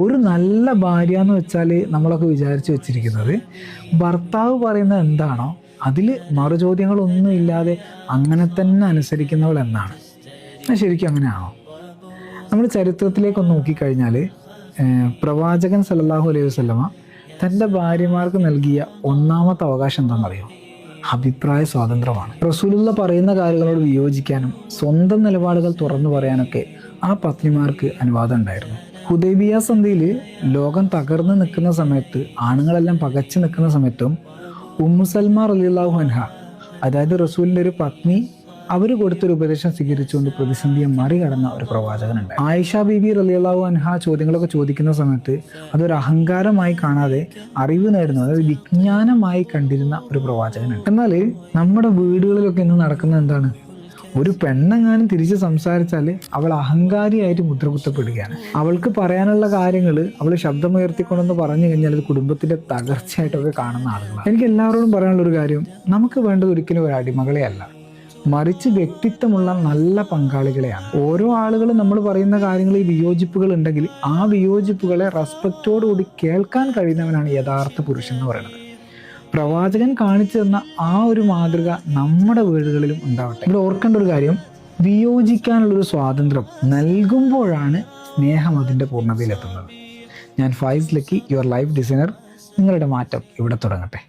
ഒരു നല്ല ഭാര്യ എന്ന് വെച്ചാൽ നമ്മളൊക്കെ വിചാരിച്ചു വെച്ചിരിക്കുന്നത് ഭർത്താവ് പറയുന്നത് എന്താണോ അതിൽ മറുചോദ്യങ്ങളൊന്നും ഇല്ലാതെ അങ്ങനെ തന്നെ അനുസരിക്കുന്നവൾ എന്നാണ്. ശരിക്കും അങ്ങനെയാണോ? നമ്മൾ ചരിത്രത്തിലേക്കൊന്ന് നോക്കിക്കഴിഞ്ഞാൽ പ്രവാചകൻ സല്ലല്ലാഹു അലൈഹി വസല്ലമ തൻ്റെ ഭാര്യമാർക്ക് നൽകിയ ഒന്നാമത്തെ അവകാശം എന്താണെന്നറിയോ? അഭിപ്രായ സ്വാതന്ത്ര്യമാണ്. റസൂലുള്ള പറയുന്ന കാര്യങ്ങളോട് വിയോജിക്കാനും സ്വന്തം നിലപാടുകൾ തുറന്നു പറയാനൊക്കെ ആ പത്നിമാർക്ക് അനുവാദം ഉണ്ടായിരുന്നു. ഹുദൈബിയ സന്ധിയിൽ ലോകം തകർന്നു നിൽക്കുന്ന സമയത്ത്, ആണുങ്ങളെല്ലാം പകച്ചു നിൽക്കുന്ന സമയത്തും ഉമ്മു സൽമ റളിയല്ലാഹു അൻഹ, അതായത് റസൂലിൻ്റെ ഒരു പത്നി, അവർ കൊടുത്തൊരു ഉപദേശം സ്വീകരിച്ചുകൊണ്ട് പ്രതിസന്ധിയെ മറികടന്ന ഒരു പ്രവാചകനുണ്ട്. ആയിഷ ബീബി റളിയല്ലാഹു അൻഹ ചോദ്യങ്ങളൊക്കെ ചോദിക്കുന്ന സമയത്ത് അതൊരു അഹങ്കാരമായി കാണാതെ അറിവ് നേടുന്നു, അതായത് വിജ്ഞാനമായി കണ്ടിരുന്ന ഒരു പ്രവാചകനുണ്ട്. എന്നാൽ നമ്മുടെ വീടുകളിലൊക്കെ ഇന്ന് നടക്കുന്നത് എന്താണ്? ഒരു പെണ്ണെങ്ങാനും തിരിച്ച് സംസാരിച്ചാൽ അവൾ അഹങ്കാരിയായിട്ട് മുദ്രകുത്തപ്പെടുകയാണ്. അവൾക്ക് പറയാനുള്ള കാര്യങ്ങൾ അവൾ ശബ്ദമുയർത്തിക്കൊണ്ടെന്ന് പറഞ്ഞു കഴിഞ്ഞാൽ അത് കുടുംബത്തിന്റെ തകർച്ചയായിട്ടൊക്കെ കാണുന്ന ആളുകളാണ്. എനിക്ക് എല്ലാവരോടും പറയാനുള്ളൊരു കാര്യം, നമുക്ക് വേണ്ടത് ഒരിക്കലും ഒരു അടിമകളെ അല്ല, മറിച്ച് വ്യക്തിത്വമുള്ള നല്ല പങ്കാളികളെയാണ്. ഓരോ ആളുകളും നമ്മൾ പറയുന്ന കാര്യങ്ങളിൽ വിയോജിപ്പുകൾ ഉണ്ടെങ്കിൽ ആ വിയോജിപ്പുകളെ റെസ്പെക്റ്റോടുകൂടി കേൾക്കാൻ കഴിയുന്നവനാണ് യഥാർത്ഥ പുരുഷൻ എന്ന് പറയുന്നത്. പ്രവാചകൻ കാണിച്ചു തന്ന ആ ഒരു മാതൃക നമ്മുടെ വീടുകളിലും ഉണ്ടാവട്ടെ. ഇവിടെ ഓർക്കേണ്ട ഒരു കാര്യം, വിയോജിക്കാനുള്ളൊരു സ്വാതന്ത്ര്യം നൽകുമ്പോഴാണ് സ്നേഹം അതിൻ്റെ പൂർണ്ണതയിലെത്തുന്നത്. ഞാൻ Fayis Lucky, your life designer. നിങ്ങളുടെ മാറ്റം ഇവിടെ തുടങ്ങട്ടെ.